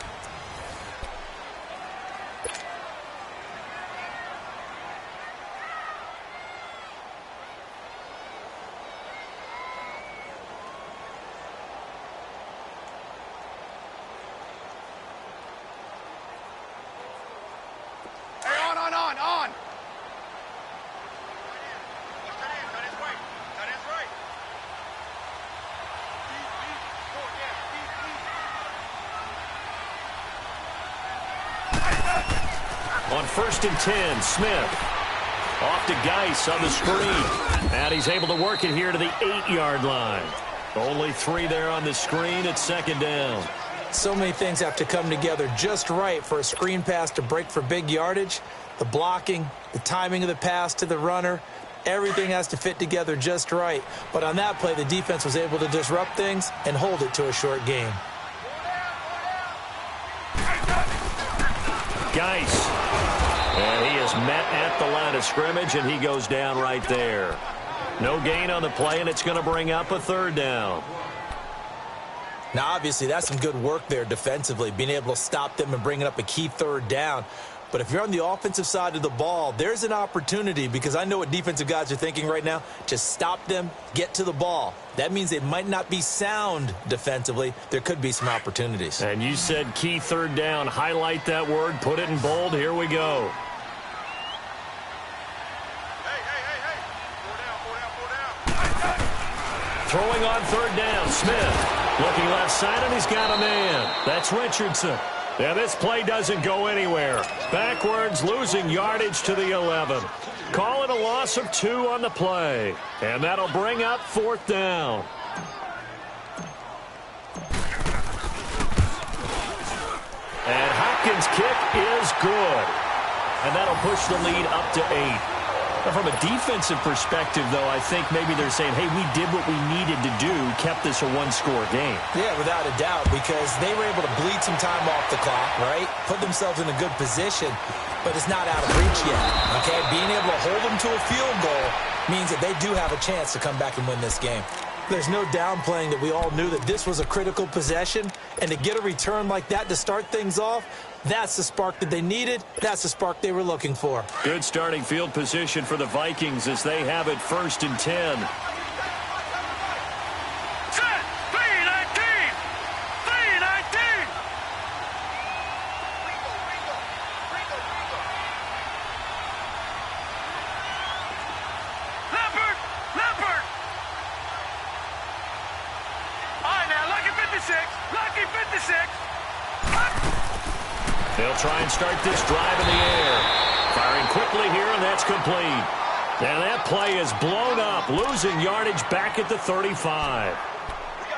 On. On 1st and 10, Smith. Off to Geis on the screen. And he's able to work it here to the 8-yard line. Only 3 there on the screen. It's 2nd down. So many things have to come together just right for a screen pass to break for big yardage. The blocking, the timing of the pass to the runner, everything has to fit together just right. But on that play, the defense was able to disrupt things and hold it to a short game. Geis. And he is met at the line of scrimmage, and he goes down right there. No gain on the play, and it's going to bring up a 3rd down. Now, obviously, that's some good work there defensively, being able to stop them and bringing up a key 3rd down. But if you're on the offensive side of the ball, there's an opportunity, because I know what defensive guys are thinking right now. Just stop them, get to the ball. That means they might not be sound defensively. There could be some opportunities. And you said key 3rd down. Highlight that word, put it in bold. Here we go. Hey. 4 down. Throwing on 3rd down, Smith. Looking left side, and he's got a man. That's Richardson. Yeah, this play doesn't go anywhere. Backwards, losing yardage to the 11. Call it a loss of 2 on the play. And that'll bring up 4th down. And Hopkins' kick is good. And that'll push the lead up to 8. Now, from a defensive perspective, though, I think maybe they're saying, hey, we did what we needed to do, kept this a 1-score game. Yeah, without a doubt, because they were able to bleed some time off the clock, right? Put themselves in a good position, but it's not out of reach yet, okay? Being able to hold them to a field goal means that they do have a chance to come back and win this game. There's no downplaying that we all knew that this was a critical possession, and to get a return like that to start things off, that's the spark that they needed. That's the spark they were looking for. Good starting field position for the Vikings as they have it 1st and 10. Set. 3-19. Leopard. All right, now, Lucky 56. They'll try and start this drive in the air. Firing quickly here, and that's complete. And that play is blown up, losing yardage back at the 35.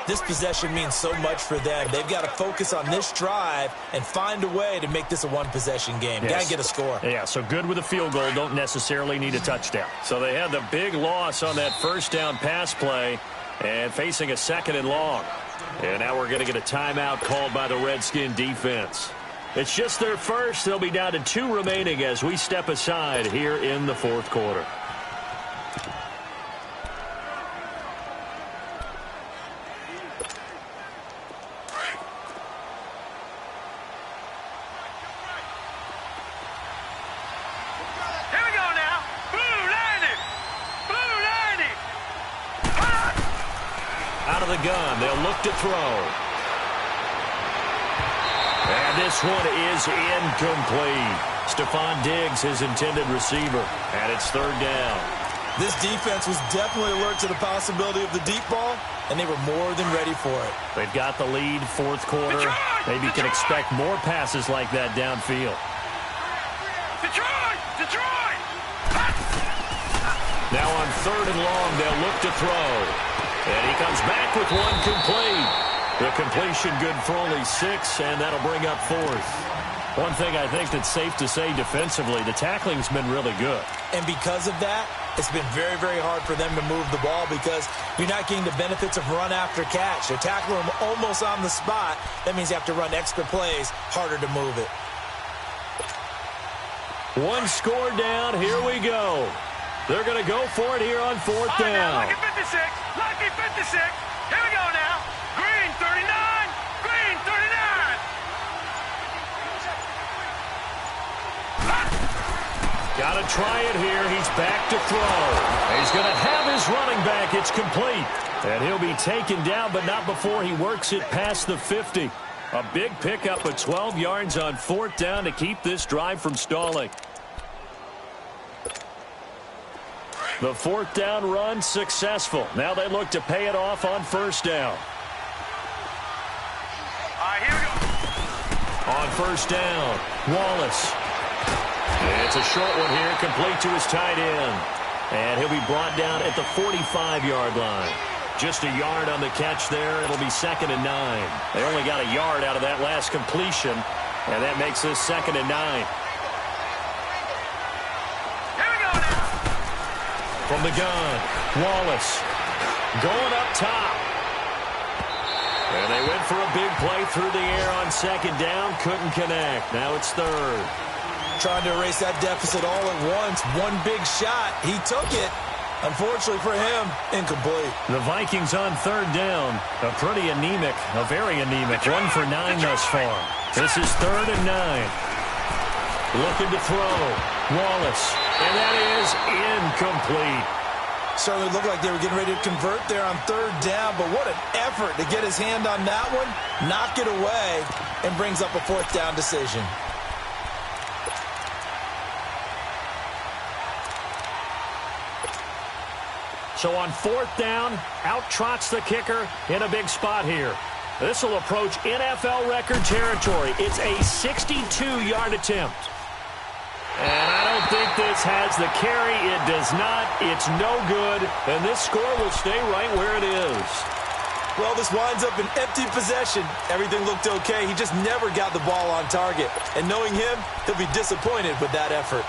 This possession means so much for them. They've got to focus on this drive and find a way to make this a one-possession game. Yes. Got to get a score. Yeah, so good with a field goal. Don't necessarily need a touchdown. So they had the big loss on that first down pass play and facing a 2nd and long. And now we're going to get a timeout called by the Redskin defense. It's just their first. They'll be down to 2 remaining as we step aside here in the 4th quarter. Gun. They'll look to throw. And this one is incomplete. Stephon Diggs, his intended receiver. And it's 3rd down. This defense was definitely alert to the possibility of the deep ball, and they were more than ready for it. They've got the lead, 4th quarter. Maybe can expect more passes like that downfield. Detroit! Now on 3rd and long, they'll look to throw. And he comes back with one complete. The completion good for only 6, and that'll bring up 4th. One thing I think that's safe to say defensively, the tackling's been really good. And because of that, it's been very, very hard for them to move the ball because you're not getting the benefits of run after catch. They're tackling them almost on the spot. That means you have to run extra plays, harder to move it. One score down. Here we go. They're going to go for it here on 4th down. Lucky 56. Lucky 56. Here we go now. Green 39. Green 39. Got to try it here. He's back to throw. He's going to have his running back. It's complete. And he'll be taken down, but not before he works it past the 50. A big pickup of 12 yards on 4th down to keep this drive from stalling. The 4th down run successful. Now they look to pay it off on 1st down. Here we go. On 1st down, Wallace. It's a short one here, complete to his tight end. And he'll be brought down at the 45-yard line. Just a yard on the catch there. It'll be 2nd and 9. They only got a yard out of that last completion, and that makes this 2nd and 9. From the gun, Wallace going up top. And they went for a big play through the air on 2nd down. Couldn't connect. Now it's 3rd. Trying to erase that deficit all at once. One big shot. He took it. Unfortunately for him, incomplete. The Vikings on 3rd down. A pretty anemic, a very anemic. 1 for 9 thus far. This is 3rd and 9. Looking to throw. Wallace. And that is incomplete. Certainly looked like they were getting ready to convert there on 3rd down, but what an effort to get his hand on that one, knock it away, and brings up a 4th down decision. So on 4th down, out trots the kicker in a big spot here. This will approach NFL record territory. It's a 62-yard attempt. And I don't think this has the carry. It does not. It's no good. And this score will stay right where it is. Well, this winds up an empty possession. Everything looked okay. He just never got the ball on target. And knowing him, he'll be disappointed with that effort.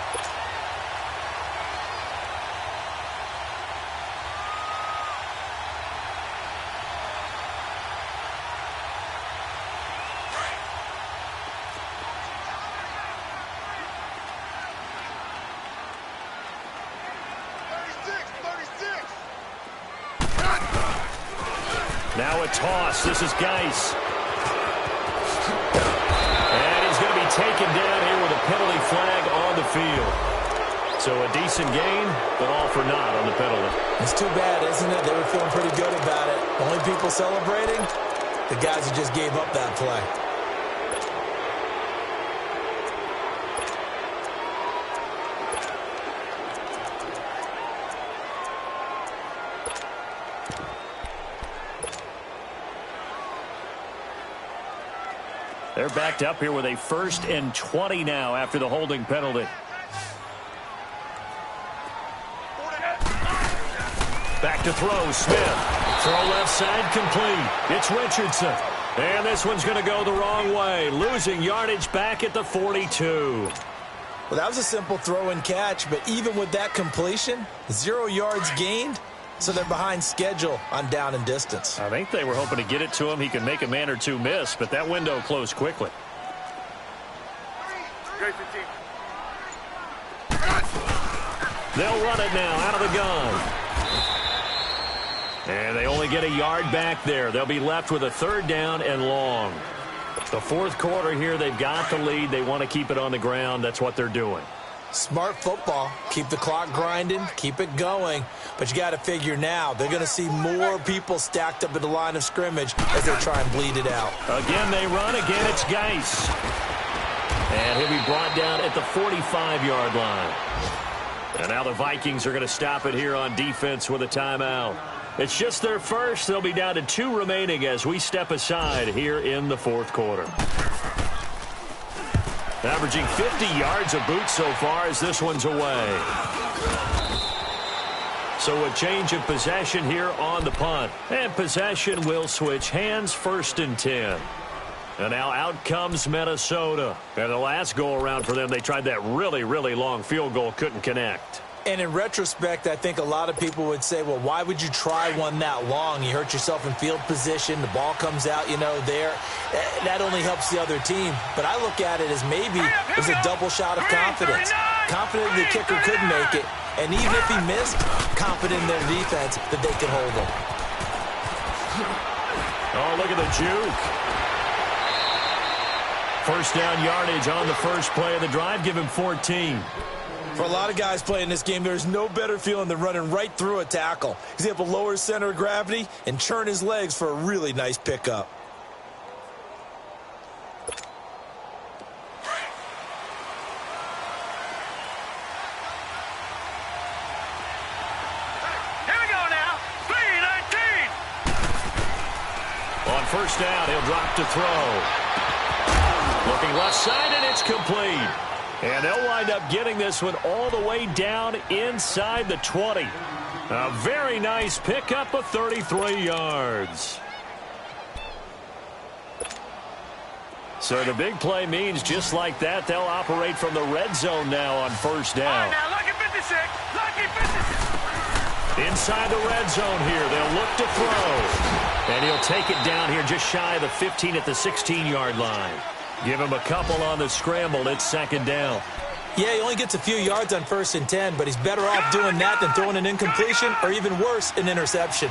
Now a toss. This is Geis. And he's going to be taken down here with a penalty flag on the field. So a decent gain, but all for naught on the penalty. It's too bad, isn't it? They were feeling pretty good about it. Only people celebrating, the guys who just gave up that play. They're backed up here with a 1st and 20 now after the holding penalty. to throw, Smith. Throw left side complete. It's Richardson. And this one's going to go the wrong way, losing yardage back at the 42. Well, that was a simple throw and catch, but even with that completion, 0 yards gained, so they're behind schedule on down and distance. I think they were hoping to get it to him. He could make a man or two miss, but that window closed quickly. They'll run it now out of the gun. And they only get a yard back there. They'll be left with a 3rd down and long. The 4th quarter here, they've got the lead. They want to keep it on the ground. That's what they're doing. Smart football. Keep the clock grinding. Keep it going. But you got to figure now, they're going to see more people stacked up at the line of scrimmage as they try and bleed it out. Again, they run. Again, it's Geis. And he'll be brought down at the 45-yard line. And now the Vikings are going to stop it here on defense with a timeout. It's just their first. They'll be down to 2 remaining as we step aside here in the 4th quarter. Averaging 50 yards a boot so far as this one's away. So a change of possession here on the punt. And possession will switch hands, 1st and 10. And now out comes Minnesota. And the last go-around for them, they tried that really, really long field goal, couldn't connect. And in retrospect, I think a lot of people would say, well, why would you try one that long? You hurt yourself in field position. The ball comes out, there. That only helps the other team. But I look at it as maybe it was a double shot of confidence. Confident the kicker could make it. And even if he missed, confident in their defense that they could hold him. Oh, look at the juke. 1st down yardage on the first play of the drive. Give him 14. For a lot of guys playing this game, there's no better feeling than running right through a tackle. He's able to lower his center of gravity and churn his legs for a really nice pickup. Here we go now. 3-19. On 1st down, he'll drop to throw. Looking left side, and it's complete. And they'll wind up getting this one all the way down inside the 20. A very nice pickup of 33 yards. So the big play means just like that, they'll operate from the red zone now on 1st down. All right, now, lucky 56. Lucky 56. Inside the red zone here, they'll look to throw. And he'll take it down here just shy of the 15 at the 16-yard line. Give him a couple on the scramble. It's 2nd down. Yeah, he only gets a few yards on 1st and 10, but he's better off doing that than throwing an incompletion or even worse, an interception.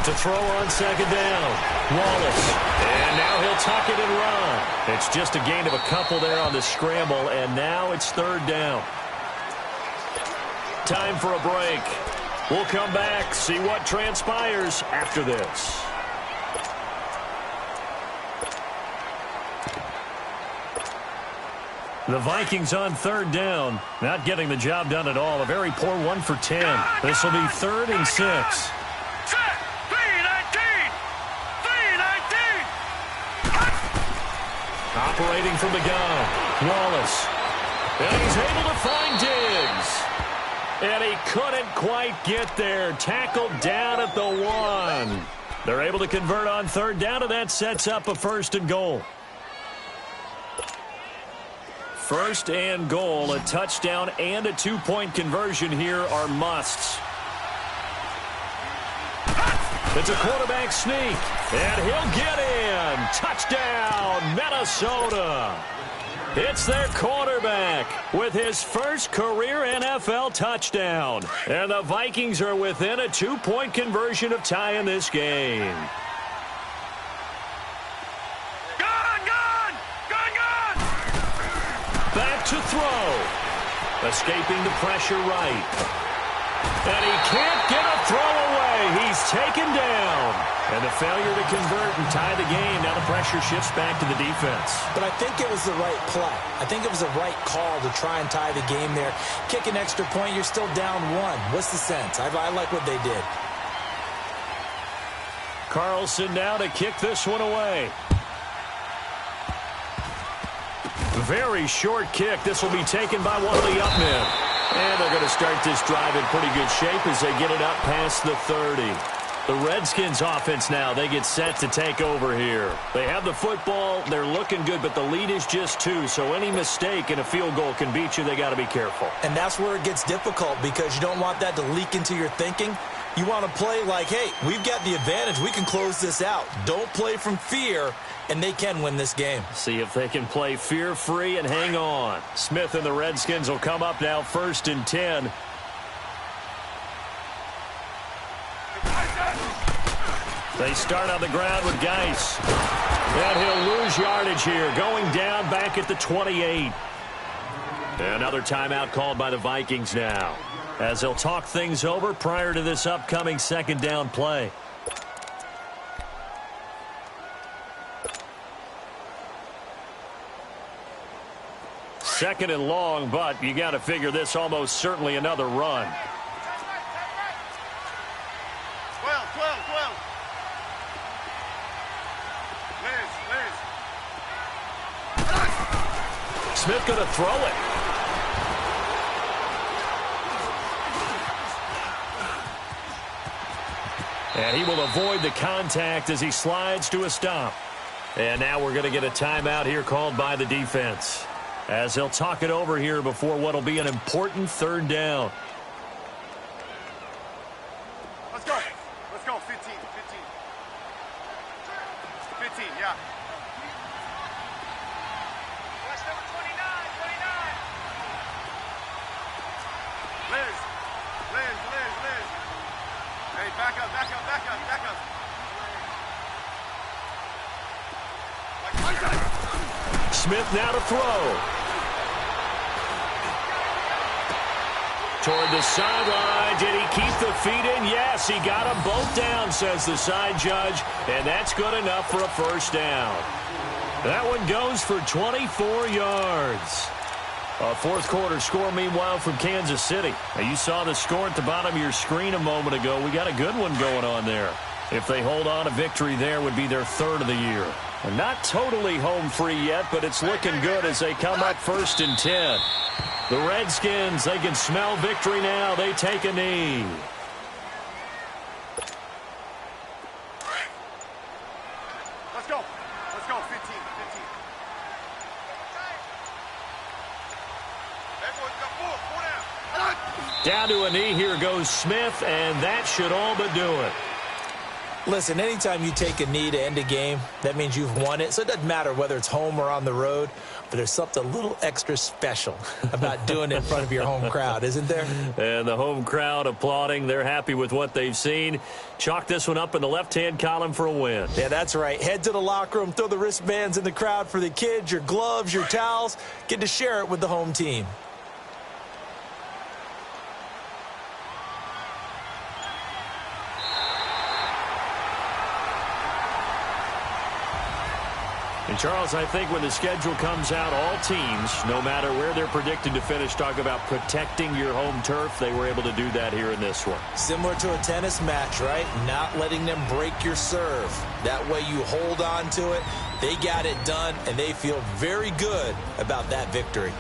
To throw on 2nd down, Wallace. And now he'll tuck it and run. It's just a gain of a couple there on the scramble, and now it's 3rd down. Time for a break. We'll come back, see what transpires after this. The Vikings on 3rd down, not getting the job done at all. A very poor 1 for 10. This will be 3rd and 6. Set. 3-19. 3-19. Operating from the gun, Wallace. And he's able to find Diggs. And he couldn't quite get there. Tackled down at the 1. They're able to convert on 3rd down, and that sets up a 1st and goal. 1st and goal, a touchdown and a 2-point conversion here are musts. It's a quarterback sneak, and he'll get in. Touchdown, Minnesota. It's their quarterback with his first career NFL touchdown. And the Vikings are within a 2-point conversion of tying this game. Back to throw. Escaping the pressure right. And he can't get a throw away. He's taken down. And the failure to convert and tie the game. Now the pressure shifts back to the defense. But I think it was the right play. I think it was the right call to try and tie the game there. Kick an extra point, you're still down 1. What's the sense? I like what they did. Carlson now to kick this one away. Very short kick. This will be taken by one of the up men. And they're going to start this drive in pretty good shape as they get it up past the 30. The Redskins offense now, they get set to take over here. They have the football, they're looking good, but the lead is just 2, so any mistake in a field goal can beat you. They got to be careful. And that's where it gets difficult because you don't want that to leak into your thinking. You want to play like, hey, we've got the advantage. We can close this out. Don't play from fear, and they can win this game. See if they can play fear-free and hang on. Smith and the Redskins will come up now 1st and 10. They start on the ground with Geis. And he'll lose yardage here, going down back at the 28. Another timeout called by the Vikings now, as they'll talk things over prior to this upcoming 2nd down play. Second and long, but you got to figure this almost certainly another run. 12. Smith going to throw it. And he will avoid the contact as he slides to a stop. And now we're going to get a timeout here called by the defense, as they'll talk it over here before what will be an important 3rd down. Let's go. 15, yeah. Watch number 29. Liz. Hey, back up. Smith now to throw. Toward the sideline. Did he keep the feet in? Yes, he got them both down, says the side judge. And that's good enough for a 1st down. That one goes for 24 yards. A 4th quarter score, meanwhile, from Kansas City. Now, you saw the score at the bottom of your screen a moment ago. We got a good one going on there. If they hold on, a victory there would be their 3rd of the year. And not totally home free yet, but it's looking good as they come up 1st and 10. The Redskins, they can smell victory now. They take a knee. Let's go. 15. Down to a knee. Here goes Smith, and that should all but do it. Listen, anytime you take a knee to end a game, that means you've won it. So it doesn't matter whether it's home or on the road, but there's something a little extra special about doing it in front of your home crowd, isn't there? And the home crowd applauding. They're happy with what they've seen. Chalk this one up in the left-hand column for a win. Yeah, that's right. Head to the locker room, throw the wristbands in the crowd for the kids, your gloves, your towels. Get to share it with the home team. And, Charles, I think when the schedule comes out, all teams, no matter where they're predicted to finish, talk about protecting your home turf. They were able to do that here in this one. Similar to a tennis match, right? Not letting them break your serve. That way you hold on to it. They got it done, and they feel very good about that victory.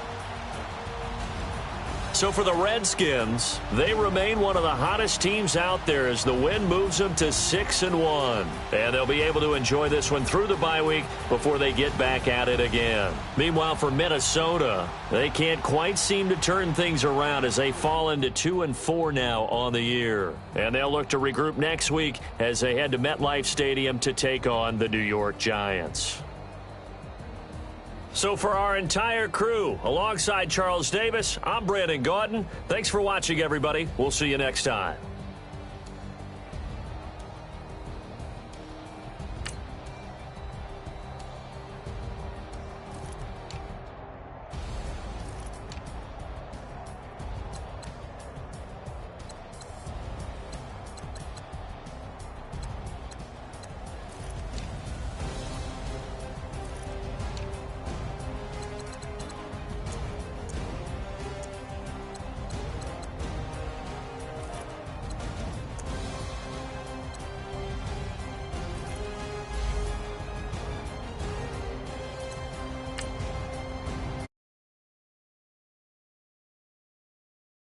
So for the Redskins, they remain one of the hottest teams out there as the win moves them to 6-1. And they'll be able to enjoy this one through the bye week before they get back at it again. Meanwhile, for Minnesota, they can't quite seem to turn things around as they fall into 2-4 now on the year. And they'll look to regroup next week as they head to MetLife Stadium to take on the New York Giants. So for our entire crew, alongside Charles Davis, I'm Brandon Gaudin. Thanks for watching, everybody. We'll see you next time.